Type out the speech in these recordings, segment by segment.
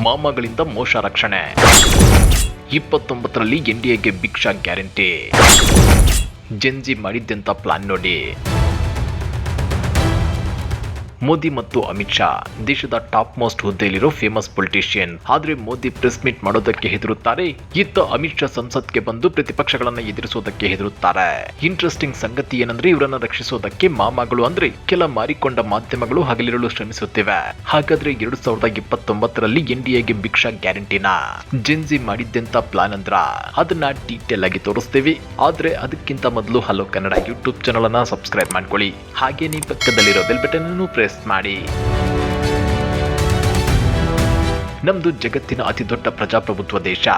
ಮಾಮಗಳಿಂದ ಮೋಸ ರಕ್ಷಣೆ. 29ರಲ್ಲಿ ಎನ್ಡಿಎಗೆ ಬಿಗ್ ಶಾಕ್ ಗ್ಯಾರಂಟಿ. ಜೆನ್ಜಿ ಮಾಡಿದ್ದೆಂತ ಪ್ಲಾನ್ ನೋಡಿ. ಮೋದಿ ಮತ್ತು ಅಮಿತ್ ಶಾ ದೇಶದ ಟಾಪ್ ಮೋಸ್ಟ್ ಹುದ್ದೆಯಲ್ಲಿರೋ ಫೇಮಸ್ ಪೊಲಿಟಿಷಿಯನ್. ಆದ್ರೆ ಮೋದಿ ಪ್ರೆಸ್ ಮೀಟ್ ಮಾಡೋದಕ್ಕೆ ಹೆದರುತ್ತಾರೆ. ಇತ್ತ ಅಮಿತ್ ಶಾ ಸಂಸತ್ಗೆ ಬಂದು ಪ್ರತಿಪಕ್ಷಗಳನ್ನ ಎದುರಿಸೋದಕ್ಕೆ ಹೆದರುತ್ತಾರೆ. ಇಂಟ್ರೆಸ್ಟಿಂಗ್ ಸಂಗತಿ ಏನಂದ್ರೆ ಇವರನ್ನ ರಕ್ಷಿಸೋದಕ್ಕೆ ಮಾಮಗಳು ಅಂದ್ರೆ ಕೆಲ ಮಾರಿಕೊಂಡ ಮಾಧ್ಯಮಗಳು ಹಗಲಿರುಳು ಶ್ರಮಿಸುತ್ತಿವೆ. ಹಾಗಾದ್ರೆ 2029ರಲ್ಲಿ ಎನ್ಡಿಎಗೆ ಬಿಗ್ ಶಾಕ್ ಗ್ಯಾರಂಟಿನಾ? ಜೆನ್ಜಿ ಮಾಡಿದ್ದೆಂತ ಪ್ಲಾನ್ ಅಂದ್ರ ಅದನ್ನ ಡೀಟೇಲ್ ಆಗಿ ತೋರಿಸ್ತೀವಿ. ಆದ್ರೆ ಅದಕ್ಕಿಂತ ಮೊದಲು ಹಲೋ ಕನ್ನಡ ಯೂಟ್ಯೂಬ್ ಚಾನಲ್ ಅನ್ನ ಸಬ್ಸ್ಕ್ರೈಬ್ ಮಾಡ್ಕೊಳ್ಳಿ. ಹಾಗೇನೇ ಪಕ್ಕದಲ್ಲಿರೋ ಬೆಲ್ ಬಟನ್ ಅನ್ನು ಪ್ರೆಸ್ ಮಾಡಿ. ನಮ್ದು ಜಗತ್ತಿನ ಅತಿ ದೊಡ್ಡ ಪ್ರಜಾಪ್ರಭುತ್ವ ದೇಶ,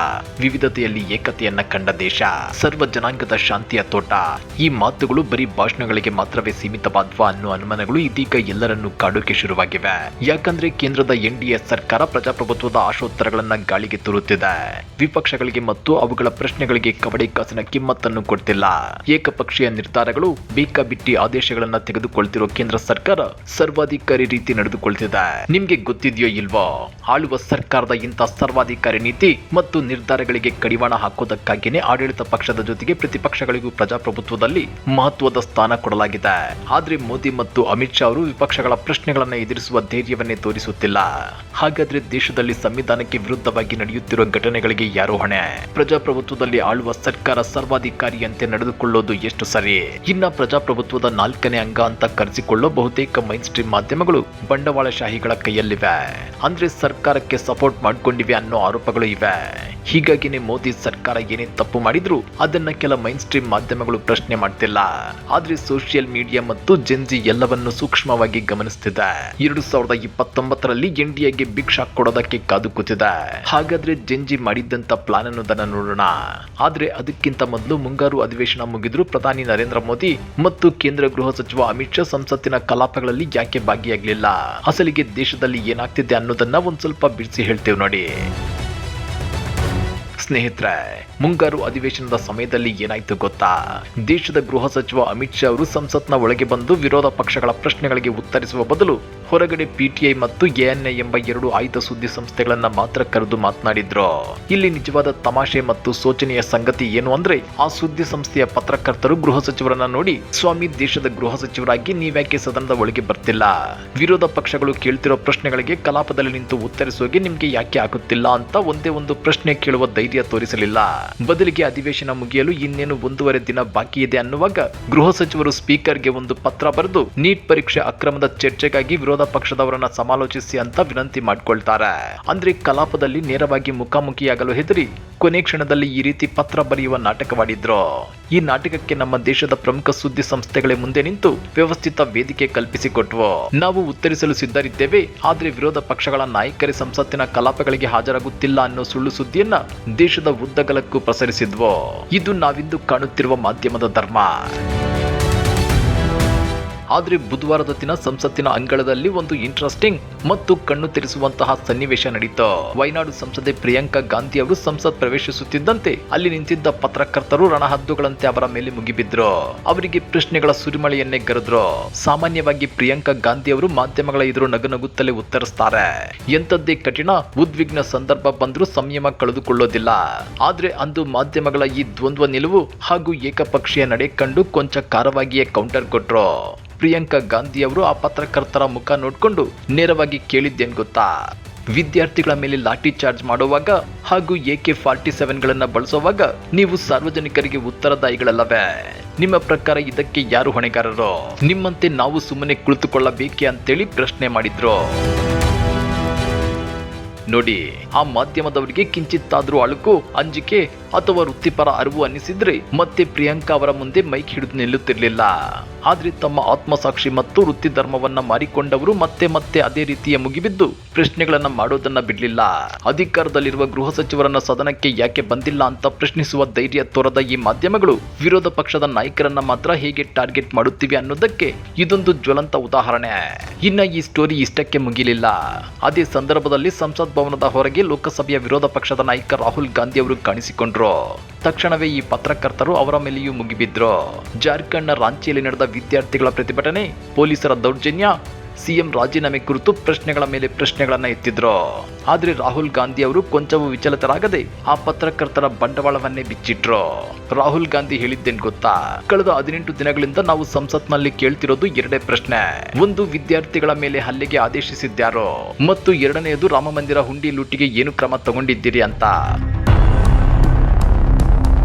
ವಿವಿಧತೆಯಲ್ಲಿ ಏಕತೆಯನ್ನ ಕಂಡ ದೇಶ, ಸರ್ವ ಜನಾಂಗದ ಶಾಂತಿಯ ತೋಟ. ಈ ಮಾತುಗಳು ಬರೀ ಭಾಷಣಗಳಿಗೆ ಮಾತ್ರವೇ ಸೀಮಿತವಾದ್ವಾ ಅನ್ನೋ ಅನುಮಾನಗಳು ಇದೀಗ ಎಲ್ಲರನ್ನೂ ಕಾಡೋಕೆ ಶುರುವಾಗಿವೆ. ಯಾಕಂದ್ರೆ ಕೇಂದ್ರದ ಎನ್ಡಿಎ ಸರ್ಕಾರ ಪ್ರಜಾಪ್ರಭುತ್ವದ ಆಶೋತ್ತರಗಳನ್ನ ಗಾಳಿಗೆ ತೂರುತ್ತಿದೆ. ವಿಪಕ್ಷಗಳಿಗೆ ಮತ್ತು ಅವುಗಳ ಪ್ರಶ್ನೆಗಳಿಗೆ ಕವಡೆ ಕಾಸಿನ ಕಿಮ್ಮತ್ತನ್ನು ಕೊಡ್ತಿಲ್ಲ. ಏಕಪಕ್ಷೀಯ ನಿರ್ಧಾರಗಳು, ಬೇಕಾಬಿಟ್ಟಿ ಆದೇಶಗಳನ್ನ ತೆಗೆದುಕೊಳ್ತಿರೋ ಕೇಂದ್ರ ಸರ್ಕಾರ ಸರ್ವಾಧಿಕಾರಿ ರೀತಿ ನಡೆದುಕೊಳ್ತಿದೆ. ನಿಮ್ಗೆ ಗೊತ್ತಿದೆಯೋ ಇಲ್ವೋ, ಆಳುವ ಸರ್ಕಾರದ ಇಂಥ ಸರ್ವಾಧಿಕಾರಿ ನೀತಿ ಮತ್ತು ನಿರ್ಧಾರಗಳಿಗೆ ಕಡಿವಾಣ ಹಾಕೋದಕ್ಕಾಗಿಯೇ ಆಡಳಿತ ಪಕ್ಷದ ಜೊತೆಗೆ ಪ್ರತಿಪಕ್ಷಗಳಿಗೂ ಪ್ರಜಾಪ್ರಭುತ್ವದಲ್ಲಿ ಮಹತ್ವದ ಸ್ಥಾನ ಕೊಡಲಾಗಿದೆ. ಆದ್ರೆ ಮೋದಿ ಮತ್ತು ಅಮಿತ್ ಶಾ ಅವರು ವಿಪಕ್ಷಗಳ ಪ್ರಶ್ನೆಗಳನ್ನ ಎದುರಿಸುವ ಧೈರ್ಯವನ್ನೇ ತೋರಿಸುತ್ತಿಲ್ಲ. ಹಾಗಾದ್ರೆ ದೇಶದಲ್ಲಿ ಸಂವಿಧಾನಕ್ಕೆ ವಿರುದ್ಧವಾಗಿ ನಡೆಯುತ್ತಿರುವ ಘಟನೆಗಳಿಗೆ ಯಾರು ಹೊಣೆ? ಪ್ರಜಾಪ್ರಭುತ್ವದಲ್ಲಿ ಆಳುವ ಸರ್ಕಾರ ಸರ್ವಾಧಿಕಾರಿಯಂತೆ ನಡೆದುಕೊಳ್ಳೋದು ಎಷ್ಟು ಸರಿ? ಇನ್ನ ಪ್ರಜಾಪ್ರಭುತ್ವದ 4ನೇ ಅಂಗ ಅಂತ ಕರೆಸಿಕೊಳ್ಳೋ ಬಹುತೇಕ ಮೈನ್ ಸ್ಟ್ರೀಮ್ ಮಾಧ್ಯಮಗಳು ಬಂಡವಾಳಶಾಹಿಗಳ ಕೈಯಲ್ಲಿವೆ. ಅಂದ್ರೆ ಸರ್ಕಾರಕ್ಕೆ ಸಪೋರ್ಟ್ ಮಾಡ್ಕೊಂಡಿವೆ ಅನ್ನೋ ಆರೋಪಗಳು ಇವೆ. ಹೀಗಾಗಿನೇ ಮೋದಿ ಸರ್ಕಾರ ಏನೇ ತಪ್ಪು ಮಾಡಿದ್ರು ಅದನ್ನ ಕೆಲ ಮೈನ್ ಸ್ಟ್ರೀಮ್ ಮಾಧ್ಯಮಗಳು ಪ್ರಶ್ನೆ ಮಾಡ್ತಿಲ್ಲ. ಆದ್ರೆ ಸೋಷಿಯಲ್ ಮೀಡಿಯಾ ಮತ್ತು ಜೆನ್ಜಿ ಎಲ್ಲವನ್ನು ಸೂಕ್ಷ್ಮವಾಗಿ ಗಮನಿಸುತ್ತಿದೆ. 2029ರಲ್ಲಿ ಎನ್ಡಿಎಗೆ ಬಿಗ್ ಶಾಕ್ ಕೊಡೋದಕ್ಕೆ ಕಾದು ಕೂತಿದೆ. ಹಾಗಾದ್ರೆ ಜೆನ್ಜಿ ಮಾಡಿದ್ದಂತ ಪ್ಲಾನ್ ಅನ್ನೋದನ್ನ ನೋಡೋಣ. ಆದ್ರೆ ಅದಕ್ಕಿಂತ ಮೊದಲು ಮುಂಗಾರು ಅಧಿವೇಶನ ಮುಗಿದ್ರು ಪ್ರಧಾನಿ ನರೇಂದ್ರ ಮೋದಿ ಮತ್ತು ಕೇಂದ್ರ ಗೃಹ ಸಚಿವ ಅಮಿತ್ ಶಾ ಸಂಸತ್ತಿನ ಕಲಾಪಗಳಲ್ಲಿ ಯಾಕೆ ಭಾಗಿಯಾಗಲಿಲ್ಲ? ಅಸಲಿಗೆ ದೇಶದಲ್ಲಿ ಏನಾಗ್ತಿದೆ ಅನ್ನೋದನ್ನ ಒಂದ್ ಸ್ವಲ್ಪ ಬಿಡಿಸಿ ಹೇಳ್ತೇವೆ ನೋಡಿ. ಸ್ನೇಹಿತರೆ, ಮುಂಗಾರು ಅಧಿವೇಶನದ ಸಮಯದಲ್ಲಿ ಏನಾಯ್ತು ಗೊತ್ತಾ? ದೇಶದ ಗೃಹ ಸಚಿವ ಅಮಿತ್ ಶಾ ಅವರು ಸಂಸತ್ನ ಒಳಗೆ ಬಂದು ವಿರೋಧ ಪಕ್ಷಗಳ ಪ್ರಶ್ನೆಗಳಿಗೆ ಉತ್ತರಿಸುವ ಬದಲು ಹೊರಗಡೆ ಪಿಟಿಐ ಮತ್ತು ಎಎನ್ಐ ಎಂಬ 2 ಆಯ್ದ ಸುದ್ದಿ ಸಂಸ್ಥೆಗಳನ್ನ ಮಾತ್ರ ಕರೆದು ಮಾತನಾಡಿದ್ರು. ಇಲ್ಲಿ ನಿಜವಾದ ತಮಾಷೆ ಮತ್ತು ಶೋಚನೀಯ ಸಂಗತಿ ಏನು ಅಂದ್ರೆ, ಆ ಸುದ್ದಿ ಸಂಸ್ಥೆಯ ಪತ್ರಕರ್ತರು ಗೃಹ ಸಚಿವರನ್ನ ನೋಡಿ, ಸ್ವಾಮಿ ದೇಶದ ಗೃಹ ಸಚಿವರಾಗಿ ನೀವ್ಯಾಕೆ ಸದನದ ಒಳಗೆ ಬರ್ತಿಲ್ಲ? ವಿರೋಧ ಪಕ್ಷಗಳು ಕೇಳ್ತಿರೋ ಪ್ರಶ್ನೆಗಳಿಗೆ ಕಲಾಪದಲ್ಲಿ ನಿಂತು ಉತ್ತರಿಸೋಕೆ ನಿಮ್ಗೆ ಯಾಕೆ ಆಗುತ್ತಿಲ್ಲ ಅಂತ ಒಂದೇ ಒಂದು ಪ್ರಶ್ನೆ ಕೇಳುವ ಧೈರ್ಯ ತೋರಿಸಲಿಲ್ಲ. ಬದಲಿಗೆ ಅಧಿವೇಶನ ಮುಗಿಯಲು ಇನ್ನೇನು 1.5 ದಿನ ಬಾಕಿ ಇದೆ ಅನ್ನುವಾಗ ಗೃಹ ಸಚಿವರು ಸ್ಪೀಕರ್ಗೆ ಒಂದು ಪತ್ರ ಬರೆದು ನೀಟ್ ಪರೀಕ್ಷೆ ಅಕ್ರಮದ ಚರ್ಚೆಗಾಗಿ ವಿರೋಧ ಪಕ್ಷದವರನ್ನ ಸಮಾಲೋಚಿಸಿ ಅಂತ ವಿನಂತಿ ಮಾಡ್ಕೊಳ್ತಾರೆ. ಅಂದ್ರೆ ಕಲಾಪದಲ್ಲಿ ನೇರವಾಗಿ ಮುಖಾಮುಖಿಯಾಗಲು ಹೆದರಿ ಕೊನೆ ಕ್ಷಣದಲ್ಲಿ ಈ ರೀತಿ ಪತ್ರ ಬರೆಯುವ ನಾಟಕವಾಡಿದ್ರು. ಈ ನಾಟಕಕ್ಕೆ ನಮ್ಮ ದೇಶದ ಪ್ರಮುಖ ಸುದ್ದಿ ಸಂಸ್ಥೆಗಳೇ ಮುಂದೆ ನಿಂತು ವ್ಯವಸ್ಥಿತ ವೇದಿಕೆ ಕಲ್ಪಿಸಿಕೊಟ್ವು. ನಾವು ಉತ್ತರಿಸಲು ಸಿದ್ಧರಿದ್ದೇವೆ, ಆದ್ರೆ ವಿರೋಧ ಪಕ್ಷಗಳ ನಾಯಕರೇ ಸಂಸತ್ತಿನ ಕಲಾಪಗಳಿಗೆ ಹಾಜರಾಗುತ್ತಿಲ್ಲ ಅನ್ನೋ ಸುಳ್ಳು ಸುದ್ದಿಯನ್ನ ದೇಶದ ಉದ್ದಗಲಕ್ಕೂ ಪ್ರಸರಿಸಿದ್ವು. ಇದು ನಾವಿಂದು ಕಾಣುತ್ತಿರುವ ಮಾಧ್ಯಮದ ಧರ್ಮ. ಆದ್ರೆ ಬುಧವಾರದ ದಿನ ಸಂಸತ್ತಿನ ಅಂಗಳದಲ್ಲಿ ಒಂದು ಇಂಟ್ರೆಸ್ಟಿಂಗ್ ಮತ್ತು ಕಣ್ಣು ತೆರೆಸುವಂತಹ ಸನ್ನಿವೇಶ ನಡೀತು. ವಯನಾಡು ಸಂಸದೆ ಪ್ರಿಯಾಂಕಾ ಗಾಂಧಿ ಅವರು ಸಂಸತ್ ಪ್ರವೇಶಿಸುತ್ತಿದ್ದಂತೆ ಅಲ್ಲಿ ನಿಂತಿದ್ದ ಪತ್ರಕರ್ತರು ರಣಹದ್ದುಗಳಂತೆ ಅವರ ಮೇಲೆ ಮುಗಿಬಿದ್ರು. ಅವರಿಗೆ ಪ್ರಶ್ನೆಗಳ ಸುರಿಮಳೆಯನ್ನೇ ಗರೆದ್ರು. ಸಾಮಾನ್ಯವಾಗಿ ಪ್ರಿಯಾಂಕಾ ಗಾಂಧಿ ಅವರು ಮಾಧ್ಯಮಗಳ ಎದುರು ನಗುನಗುತ್ತಲೇ ಉತ್ತರಿಸ್ತಾರೆ. ಎಂತದ್ದೇ ಕಠಿಣ ಉದ್ವಿಗ್ನ ಸಂದರ್ಭ ಬಂದರೂ ಸಂಯಮ ಕಳೆದುಕೊಳ್ಳೋದಿಲ್ಲ. ಆದ್ರೆ ಅಂದು ಮಾಧ್ಯಮಗಳ ಈ ದ್ವಂದ್ವ ನಿಲುವು ಹಾಗೂ ಏಕಪಕ್ಷೀಯ ನಡೆ ಕಂಡು ಕೊಂಚ ಖಾರವಾಗಿಯೇ ಕೌಂಟರ್ ಕೊಟ್ರು. ಪ್ರಿಯಾಂಕಾ ಗಾಂಧಿ ಅವರು ಆ ಪತ್ರಕರ್ತರ ಮುಖ ನೋಡ್ಕೊಂಡು ನೇರವಾಗಿ ಕೇಳಿದ್ದೇನ್ ಗೊತ್ತಾ? ವಿದ್ಯಾರ್ಥಿಗಳ ಮೇಲೆ ಲಾಠಿ ಚಾರ್ಜ್ ಮಾಡುವಾಗ ಹಾಗೂ AK-47ಗಳನ್ನ ಬಳಸುವಾಗ ನೀವು ಸಾರ್ವಜನಿಕರಿಗೆ ಉತ್ತರದಾಯಿಗಳಲ್ಲವೇ? ನಿಮ್ಮ ಪ್ರಕಾರ ಇದಕ್ಕೆ ಯಾರು ಹೊಣೆಗಾರರು? ನಿಮ್ಮಂತೆ ನಾವು ಸುಮ್ಮನೆ ಕುಳಿತುಕೊಳ್ಳಬೇಕೆ ಅಂತೇಳಿ ಪ್ರಶ್ನೆ ಮಾಡಿದ್ರು. ನೋಡಿ, ಆ ಮಾಧ್ಯಮದವರಿಗೆ ಕಿಂಚಿತ್ತಾದ್ರೂ ಅಳುಕು, ಅಂಜಿಕೆ ಅಥವಾ ವೃತ್ತಿಪರ ಅರಿವು ಅನ್ನಿಸಿದ್ರೆ ಮತ್ತೆ ಪ್ರಿಯಾಂಕಾ ಅವರ ಮುಂದೆ ಮೈಕ್ ಹಿಡಿದು ನಿಲ್ಲುತ್ತಿರಲಿಲ್ಲ. ಆದ್ರೆ ತಮ್ಮ ಆತ್ಮಸಾಕ್ಷಿ ಮತ್ತು ವೃತ್ತಿ ಧರ್ಮವನ್ನ ಮಾರಿಕೊಂಡವರು ಮತ್ತೆ ಮತ್ತೆ ಅದೇ ರೀತಿಯ ಮುಗಿಬಿದ್ದು ಪ್ರಶ್ನೆಗಳನ್ನ ಮಾಡೋದನ್ನ ಬಿಡ್ಲಿಲ್ಲ. ಅಧಿಕಾರದಲ್ಲಿರುವ ಗೃಹ ಸಚಿವರನ್ನ ಸದನಕ್ಕೆ ಯಾಕೆ ಬಂದಿಲ್ಲ ಅಂತ ಪ್ರಶ್ನಿಸುವ ಧೈರ್ಯ ತೋರದ ಈ ಮಾಧ್ಯಮಗಳು ವಿರೋಧ ಪಕ್ಷದ ನಾಯಕರನ್ನ ಮಾತ್ರ ಹೇಗೆ ಟಾರ್ಗೆಟ್ ಮಾಡುತ್ತಿವೆ ಅನ್ನೋದಕ್ಕೆ ಇದೊಂದು ಜ್ವಲಂತ ಉದಾಹರಣೆ. ಇನ್ನ ಈ ಸ್ಟೋರಿ ಇಷ್ಟಕ್ಕೆ ಮುಗಿಲಿಲ್ಲ. ಅದೇ ಸಂದರ್ಭದಲ್ಲಿ ಸಂಸತ್ ಭವನದ ಹೊರಗೆ ಲೋಕಸಭೆಯ ವಿರೋಧ ಪಕ್ಷದ ನಾಯಕ ರಾಹುಲ್ ಗಾಂಧಿ ಅವರು ಕಾಣಿಸಿಕೊಂಡ್ರು. ತಕ್ಷಣವೇ ಈ ಪತ್ರಕರ್ತರು ಅವರ ಮೇಲೆಯೂ ಮುಗಿಬಿದ್ರು. ಜಾರ್ಖಂಡ್ನ ರಾಂಚಿಯಲ್ಲಿ ನಡೆದ ವಿದ್ಯಾರ್ಥಿಗಳ ಪ್ರತಿಭಟನೆ, ಪೊಲೀಸರ ದೌರ್ಜನ್ಯ, ಸಿಎಂ ರಾಜೀನಾಮೆ ಕುರಿತು ಪ್ರಶ್ನೆಗಳ ಮೇಲೆ ಪ್ರಶ್ನೆಗಳನ್ನ ಎತ್ತಿದ್ರು. ಆದ್ರೆ ರಾಹುಲ್ ಗಾಂಧಿ ಅವರು ಕೊಂಚವೂ ವಿಚಲಿತರಾಗದೆ ಆ ಪತ್ರಕರ್ತರ ಬಂಡವಾಳವನ್ನೇ ಬಿಚ್ಚಿಟ್ರು. ರಾಹುಲ್ ಗಾಂಧಿ ಹೇಳಿದ್ದೇನ್ ಗೊತ್ತಾ? ಕಳೆದ 18 ದಿನಗಳಿಂದ ನಾವು ಸಂಸತ್ನಲ್ಲಿ ಕೇಳ್ತಿರೋದು ಎರಡೇ ಪ್ರಶ್ನೆ. ಒಂದು, ವಿದ್ಯಾರ್ಥಿಗಳ ಮೇಲೆ ಹಲ್ಲೆಗೆ ಆದೇಶಿಸಿದ್ಯಾರೋ, ಮತ್ತು ಎರಡನೆಯದು, ರಾಮ ಮಂದಿರ ಹುಂಡಿ ಲೂಟಿಗೆ ಏನು ಕ್ರಮ ತಗೊಂಡಿದ್ದೀರಿ ಅಂತ.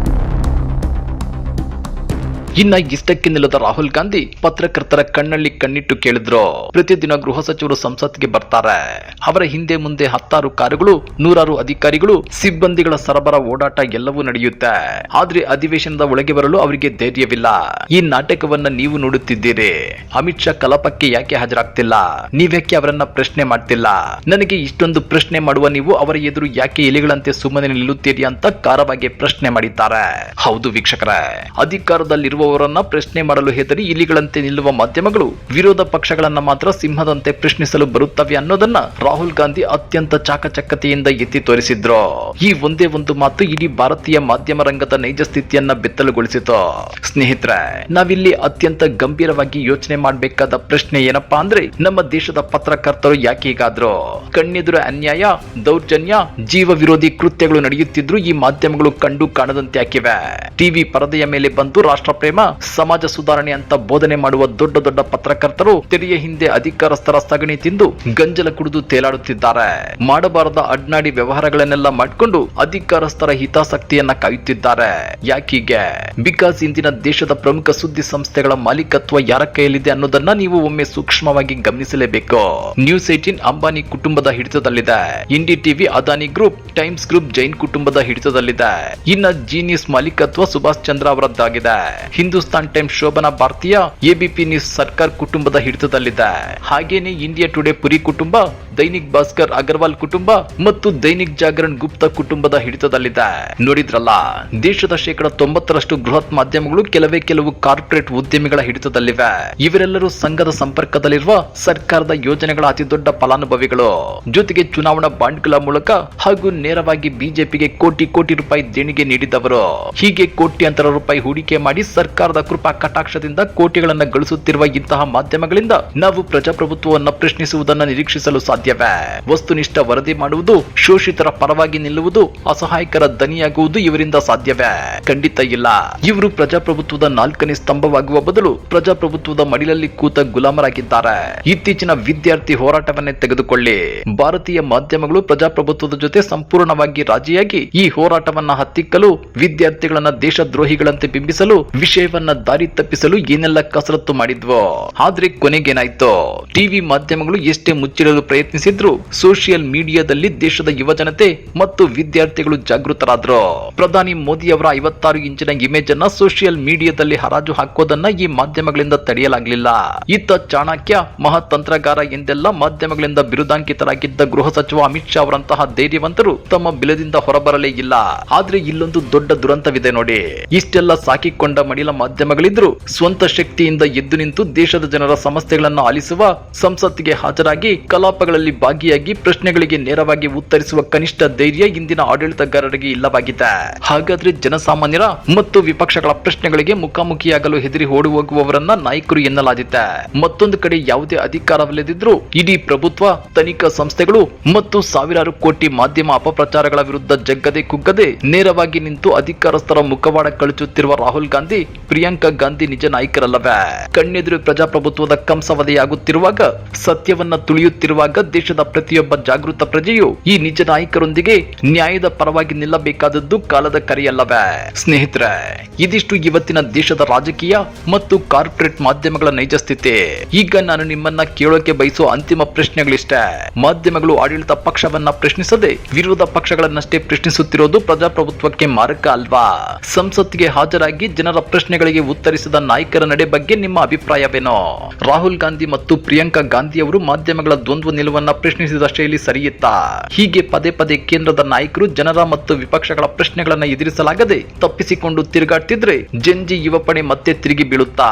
ಇನ್ನ ಇಷ್ಟಕ್ಕೆ ನಿಲ್ಲದ ರಾಹುಲ್ ಗಾಂಧಿ ಪತ್ರಕರ್ತರ ಕಣ್ಣಲ್ಲಿ ಕಣ್ಣಿಟ್ಟು ಕೇಳಿದ್ರು. ಪ್ರತಿದಿನ ಗೃಹ ಸಚಿವರು ಸಂಸತ್ಗೆ ಬರ್ತಾರೆ. ಅವರ ಹಿಂದೆ ಮುಂದೆ 10 ಕಾರುಗಳು, 100 ಅಧಿಕಾರಿಗಳು, ಸಿಬ್ಬಂದಿಗಳ ಸರಬರ ಓಡಾಟ ಎಲ್ಲವೂ ನಡೆಯುತ್ತೆ. ಆದ್ರೆ ಅಧಿವೇಶನದ ಒಳಗೆ ಬರಲು ಅವರಿಗೆ ಧೈರ್ಯವಿಲ್ಲ. ಈ ನಾಟಕವನ್ನ ನೀವು ನೋಡುತ್ತಿದ್ದೀರಿ. ಅಮಿತ್ ಶಾ ಕಲಾಪಕ್ಕೆ ಯಾಕೆ ಹಾಜರಾಗ್ತಿಲ್ಲ? ನೀವ್ಯಾಕೆ ಅವರನ್ನ ಪ್ರಶ್ನೆ ಮಾಡ್ತಿಲ್ಲ? ನನಗೆ ಇಷ್ಟೊಂದು ಪ್ರಶ್ನೆ ಮಾಡುವ ನೀವು ಅವರ ಎದುರು ಯಾಕೆ ಎಲೆಗಳಂತೆ ಸುಮ್ಮನೆ ನಿಲ್ಲುತ್ತೀರಿ ಅಂತ ಖಾರವಾಗಿ ಪ್ರಶ್ನೆ ಮಾಡಿದ್ದಾರೆ. ಹೌದು ವೀಕ್ಷಕರೇ, ಅಧಿಕಾರದಲ್ಲಿರುವವರನ್ನ ಪ್ರಶ್ನೆ ಮಾಡಲು ಹೆದರಿ ಇಲಿಗಳಂತೆ ನಿಲ್ಲುವ ಮಾಧ್ಯಮಗಳು ವಿರೋಧ ಪಕ್ಷಗಳನ್ನ ಮಾತ್ರ ಸಿಂಹದಂತೆ ಪ್ರಶ್ನಿಸಲು ಬರುತ್ತವೆ ಅನ್ನೋದನ್ನ ರಾಹುಲ್ ಗಾಂಧಿ ಅತ್ಯಂತ ಚಾಕಚಕ್ಯತೆಯಿಂದ ಎತ್ತಿ ತೋರಿಸಿದ್ರು. ಈ ಒಂದೇ ಒಂದು ಮಾತು ಇಡೀ ಭಾರತೀಯ ಮಾಧ್ಯಮ ರಂಗದ ನೈಜ ಸ್ಥಿತಿಯನ್ನ ಬೆತ್ತಲುಗೊಳಿಸಿತು. ಸ್ನೇಹಿತರೆ, ನಾವಿಲ್ಲಿ ಅತ್ಯಂತ ಗಂಭೀರವಾಗಿ ಯೋಚನೆ ಮಾಡಬೇಕಾದ ಪ್ರಶ್ನೆ ಏನಪ್ಪಾ ಅಂದ್ರೆ, ನಮ್ಮ ದೇಶದ ಪತ್ರಕರ್ತರು ಯಾಕೆ ಹೀಗಾದ್ರು? ಕಣ್ಣೆದುರು ಅನ್ಯಾಯ, ದೌರ್ಜನ್ಯ, ಜೀವ ವಿರೋಧಿ ಕೃತ್ಯಗಳು ನಡೆಯುತ್ತಿದ್ರು ಈ ಮಾಧ್ಯಮಗಳು ಕಂಡು ಕಾಣದಂತೆ ಹಾಕಿವೆ. ಟಿವಿ ಪರದೆಯ ಮೇಲೆ ಬಂದು ರಾಷ್ಟ್ರ ಪ್ರೇಮ, ಸಮಾಜ ಸುಧಾರಣೆ ಅಂತ ಬೋಧನೆ ಮಾಡುವ ದೊಡ್ಡ ದೊಡ್ಡ ಪತ್ರಕರ್ತರು ತೆರೆಯ ಹಿಂದೆ ಅಧಿಕಾರಸ್ಥರ ಸಗಣಿ ತಿಂದು ಗಂಜಲ ಕುಡಿದು ತೇಲಾಡುತ್ತಿದ್ದಾರೆ. ಮಾಡಬಾರದ ಅಡ್ನಾಡಿ ವ್ಯವಹಾರಗಳನ್ನೆಲ್ಲ ಮಾಡಿಕೊಂಡು ಅಧಿಕಾರಸ್ಥರ ಹಿತಾಸಕ್ತಿಯನ್ನ ಕಾಯುತ್ತಿದ್ದಾರೆ. ಯಾಕೀಗೆ? ಬಿಕಾಸ್ ಇಂದಿನ ದೇಶದ ಪ್ರಮುಖ ಸುದ್ದಿ ಸಂಸ್ಥೆಗಳ ಮಾಲೀಕತ್ವ ಯಾರ ಕೈಯಲ್ಲಿದೆ ಅನ್ನೋದನ್ನ ನೀವು ಒಮ್ಮೆ ಸೂಕ್ಷ್ಮವಾಗಿ ಗಮನಿಸಲೇಬೇಕು. ನ್ಯೂಸ್ 18 ಅಂಬಾನಿ ಕುಟುಂಬದ ಹಿಡಿತದಲ್ಲಿದೆ. India TV Adani Group, Times Group Jain ಕುಟುಂಬದ ಹಿಡಿತದಲ್ಲಿದೆ. ಇನ್ನ ಜಿ ನ್ಯೂಸ್ ಮಾಲೀಕತ್ವ ಸುಭಾಷ್ ಚಂದ್ರ ಅವರದ್ದಾಗಿದೆ. Hindustan Times Shobhana Bhartia, ABP news ಸರ್ಕಾರ್ ಕುಟುಂಬದ ಹಿಡಿತದಲ್ಲಿದೆ. ಹಾಗೇನೆ ಇಂಡಿಯಾ ಟುಡೇ ಪುರಿ ಕುಟುಂಬ, ದೈನಿಕ್ ಭಾಸ್ಕರ್ ಅಗರ್ವಾಲ್ ಕುಟುಂಬ ಮತ್ತು ದೈನಿಕ್ ಜಾಗರಣ್ ಗುಪ್ತಾ ಕುಟುಂಬದ ಹಿಡಿತದಲ್ಲಿದೆ. ನೋಡಿದ್ರಲ್ಲ, ದೇಶದ 90% ಬೃಹತ್ ಮಾಧ್ಯಮಗಳು ಕೆಲವು ಕಾರ್ಪೊರೇಟ್ ಉದ್ಯಮಿಗಳ ಹಿಡಿತದಲ್ಲಿವೆ. ಇವರೆಲ್ಲರೂ ಸಂಘದ ಸಂಪರ್ಕದಲ್ಲಿರುವ ಸರ್ಕಾರದ ಯೋಜನೆಗಳ ಅತಿದೊಡ್ಡ ಫಲಾನುಭವಿಗಳು. ಜೊತೆಗೆ ಚುನಾವಣಾ ಬಾಂಡ್ಗಳ ಮೂಲಕ ಹಾಗೂ ನೇರವಾಗಿ ಬಿಜೆಪಿಗೆ ಕೋಟಿ ರೂಪಾಯಿ ದೇಣಿಗೆ ನೀಡಿದವರು. ಹೀಗೆ ಕೋಟ್ಯಾಂತರ ರೂಪಾಯಿ ಹೂಡಿಕೆ ಮಾಡಿ ಸರ್ಕಾರದ ಕೃಪಾ ಕಟಾಕ್ಷದಿಂದ ಕೋಟಿಗಳನ್ನ ಗಳಿಸುತ್ತಿರುವ ಇಂತಹ ಮಾಧ್ಯಮಗಳಿಂದ ನಾವು ಪ್ರಜಾಪ್ರಭುತ್ವವನ್ನು ಪ್ರಶ್ನಿಸುವುದನ್ನು ನಿರೀಕ್ಷಿಸಲು ಸಾಧ್ಯವೇ? ವಸ್ತುನಿಷ್ಠ ವರದಿ ಮಾಡುವುದು, ಶೋಷಿತರ ಪರವಾಗಿ ನಿಲ್ಲುವುದು, ಅಸಹಾಯಕರ ದನಿಯಾಗುವುದು ಇವರಿಂದ ಸಾಧ್ಯವೇ? ಖಂಡಿತ ಇಲ್ಲ. ಇವರು ಪ್ರಜಾಪ್ರಭುತ್ವದ 4ನೇ ಸ್ತಂಭವಾಗುವ ಬದಲು ಪ್ರಜಾಪ್ರಭುತ್ವದ ಮಡಿಲಲ್ಲಿ ಕೂತ ಗುಲಾಮರಾಗಿದ್ದಾರೆ. ಇತ್ತೀಚಿನ ವಿದ್ಯಾರ್ಥಿ ಹೋರಾಟವನ್ನೇ ತೆಗೆದುಕೊಳ್ಳಿ. ಭಾರತೀಯ ಮಾಧ್ಯಮಗಳು ಪ್ರಜಾಪ್ರಭುತ್ವದ ಜೊತೆ ಸಂಪೂರ್ಣವಾಗಿ ರಾಜಿಯಾಗಿ ಈ ಹೋರಾಟವನ್ನ ಹತ್ತಿಕ್ಕಲು, ವಿದ್ಯಾರ್ಥಿಗಳನ್ನ ದೇಶದ್ರೋಹಿಗಳಂತೆ ಬಿಂಬಿಸಲು, ವಿಷಯವನ್ನ ದಾರಿ ತಪ್ಪಿಸಲು ಏನೆಲ್ಲ ಕಸರತ್ತು ಮಾಡಿದ್ವೋ. ಆದ್ರೆ ಕೊನೆಗೇನಾಯ್ತು? ಟಿವಿ ಮಾಧ್ಯಮಗಳು ಎಷ್ಟೇ ಮುಚ್ಚಿಡಲು ಪ್ರಯತ್ನಿಸಿದ್ರು ಸೋಷಿಯಲ್ ಮೀಡಿಯಾದಲ್ಲಿ ದೇಶದ ಯುವಜನತೆ ಮತ್ತು ವಿದ್ಯಾರ್ಥಿಗಳು ಜಾಗೃತರಾದ್ರು. ಪ್ರಧಾನಿ ಮೋದಿ ಅವರ 56 ಇಂಚಿನ ಇಮೇಜ್ ಅನ್ನ ಸೋಷಿಯಲ್ ಮೀಡಿಯಾದಲ್ಲಿ ಹರಾಜು ಹಾಕೋದನ್ನ ಈ ಮಾಧ್ಯಮಗಳಿಂದ ತಡೆಯಲಾಗಲಿಲ್ಲ. ಇತ್ತ ಚಾಣಕ್ಯ, ಮಹಾತಂತ್ರಗಾರ ಎಂದೆಲ್ಲ ಮಾಧ್ಯಮಗಳಿಂದ ಬಿರುದಾಂಕಿತರಾಗಿದ್ದ ಗೃಹ ಸಚಿವ ಅಮಿತ್ ಶಾ ಅವರಂತಹ ಧೈರ್ಯವಂತರು ತಮ್ಮ ಬಿಲದಿಂದ ಹೊರಬರಲೇ ಇಲ್ಲ. ಆದ್ರೆ ಇಲ್ಲೊಂದು ದೊಡ್ಡ ದುರಂತವಿದೆ ನೋಡಿ. ಇಷ್ಟೆಲ್ಲ ಸಾಕಿಕೊಂಡ ಮಡಿಲ ಮಾಧ್ಯಮಗಳಿದ್ರು ಸ್ವಂತ ಶಕ್ತಿಯಿಂದ ಎದ್ದು ನಿಂತು ದೇಶದ ಜನರ ಸಮಸ್ಯೆಗಳನ್ನು ಆಲಿಸುವ, ಸಂಸತ್ತಿಗೆ ಹಾಜರಾಗಿ ಕಲಾಪಗಳಲ್ಲಿ ಭಾಗಿಯಾಗಿ ಪ್ರಶ್ನೆಗಳಿಗೆ ನೇರವಾಗಿ ಉತ್ತರಿಸುವ ಕನಿಷ್ಠ ಧೈರ್ಯ ಇಂದಿನ ಆಡಳಿತಗಾರರಿಗೆ ಇಲ್ಲವಾಗಿದೆ. ಹಾಗಾದ್ರೆ ಜನಸಾಮಾನ್ಯರ ಮತ್ತು ವಿಪಕ್ಷಗಳ ಪ್ರಶ್ನೆಗಳಿಗೆ ಮುಖಾಮುಖಿಯಾಗಲು ಹೆದರಿ ಓಡಿ ಹೋಗುವವರನ್ನ ನಾಯಕರು ಎನ್ನಲಾಗಿದೆ. ಮತ್ತೊಂದು ಕಡೆ ಯಾವುದೇ ಅಧಿಕಾರವಿಲ್ಲದಿದ್ರೂ ಇಡೀ ಪ್ರಭುತ್ವ, ತನಿಖಾ ಸಂಸ್ಥೆಗಳು ಮತ್ತು ಸಾವಿರಾರು ಕೋಟಿ ಮಾಧ್ಯಮ ಅಪಪ್ರಚಾರಗಳ ವಿರುದ್ಧ ಜಗ್ಗದೆ ಕುಗ್ಗದೆ ನೇರವಾಗಿ ನಿಂತು ಅಧಿಕಾರಸ್ಥರ ಮುಖವಾಡ ಕಳಚುತ್ತಿರುವ ರಾಹುಲ್ ಗಾಂಧಿ, ಪ್ರಿಯಾಂಕಾ ಗಾಂಧಿ ನಿಜ ನಾಯಕರಲ್ಲವೇ? ಕಣ್ಣೆದುರು ಪ್ರಜಾಪ್ರಭುತ್ವದ ಕಂಸವದೆಯಾಗುತ್ತಿರುವಾಗ, ಸತ್ಯವನ್ನ ತುಳಿಯುತ್ತಿರುವಾಗ ದೇಶದ ಪ್ರತಿಯೊಬ್ಬ ಜಾಗೃತ ಪ್ರಜೆಯು ಈ ನಿಜ ನಾಯಕರೊಂದಿಗೆ ನ್ಯಾಯದ ಪರವಾಗಿ ನಿಲ್ಲಬೇಕಾದದ್ದು ಕಾಲದ ಕರೆಯಲ್ಲವೇ? ಸ್ನೇಹಿತರೆ, ಇದಿಷ್ಟು ಇವತ್ತಿನ ದೇಶದ ರಾಜಕೀಯ ಮತ್ತು ಕಾರ್ಪೊರೇಟ್ ಮಾಧ್ಯಮಗಳ ನೈಜ ಸ್ಥಿತಿ. ಈಗ ನಾನು ನಿಮ್ಮನ್ನ ಕೇಳೋಕೆ ಬಯಸುವ ಅಂತಿಮ ಪ್ರಶ್ನೆಗಳಿಷ್ಟೇ. ಮಾಧ್ಯಮಗಳು ಆಡಳಿತ ಪಕ್ಷವನ್ನ ಪ್ರಶ್ನಿಸದೆ ವಿರೋಧ ಪಕ್ಷಗಳನ್ನಷ್ಟೇ ಪ್ರಶ್ನಿಸುತ್ತಿರೋದು ಪ್ರಜಾಪ್ರಭುತ್ವಕ್ಕೆ ಮಾರಕ ಅಲ್ವಾ? ಸಂಸತ್ತಿಗೆ ಹಾಜರಾಗಿ ಜನರ ಪ್ರಶ್ನೆಗಳಿಗೆ ಉತ್ತರಿಸಿದ ನಾಯಕರ ನಡೆ ಬಗ್ಗೆ ನಿಮ್ಮ ಅಭಿಪ್ರಾಯವೇನೋ? ರಾಹುಲ್ ಗಾಂಧಿ ಮತ್ತು ಪ್ರಿಯಾಂಕಾ ಗಾಂಧಿ ಅವರು ಮಾಧ್ಯಮಗಳ ದ್ವಂದ್ವ ನಿಲುವನ್ನು ಸರ್ಕಾರವನ್ನ ಪ್ರಶ್ನಿಸಿದ ಶೈಲಿ ಸರಿಯಿತ್ತಾ? ಹೀಗೆ ಪದೇ ಪದೇ ಕೇಂದ್ರದ ನಾಯಕರು ಜನರ ಮತ್ತು ವಿಪಕ್ಷಗಳ ಪ್ರಶ್ನೆಗಳನ್ನ ಎದುರಿಸಲಾಗದೆ ತಪ್ಪಿಸಿಕೊಂಡು ತಿರುಗಾಡ್ತಿದ್ರೆ ಜಂಜಿ ಯುವಪಡೆ ಮತ್ತೆ ತಿರುಗಿ ಬೀಳುತ್ತಾ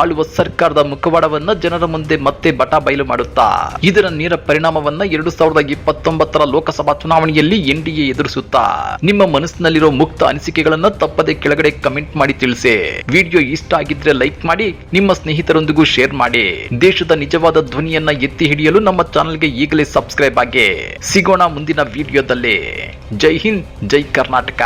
ಆಳುವ ಸರ್ಕಾರದ ಮುಖವಾಡವನ್ನ ಜನರ ಮುಂದೆ ಮತ್ತೆ ಬಟಾ ಬಯಲು ಮಾಡುತ್ತಾ ಇದರ ನೇರ ಪರಿಣಾಮವನ್ನ 2029 ಲೋಕಸಭಾ ಚುನಾವಣೆಯಲ್ಲಿ ಎನ್ಡಿಎ ಎದುರಿಸುತ್ತಾ ನಿಮ್ಮ ಮನಸ್ಸಿನಲ್ಲಿರೋ ಮುಕ್ತ ಅನಿಸಿಕೆಗಳನ್ನ ತಪ್ಪದೆ ಕೆಳಗಡೆ ಕಮೆಂಟ್ ಮಾಡಿ ತಿಳಿಸಿ. ವಿಡಿಯೋ ಇಷ್ಟ ಆಗಿದ್ರೆ ಲೈಕ್ ಮಾಡಿ, ನಿಮ್ಮ ಸ್ನೇಹಿತರೊಂದಿಗೂ ಶೇರ್ ಮಾಡಿ. ದೇಶದ ನಿಜವಾದ ಧ್ವನಿಯನ್ನ ಎತ್ತಿ ಹಿಡಿಯಲು ನಮ್ಮ ಚಾನೆಲ್ಗೆ ಈಗಲೇ ಸಬ್ಸ್ಕ್ರೈಬ್ ಆಗಿ. ಸಿಗೋಣ ಮುಂದಿನ ವಿಡಿಯೋದಲ್ಲಿ. ಜೈ ಹಿಂದ್, ಜೈ ಕರ್ನಾಟಕ.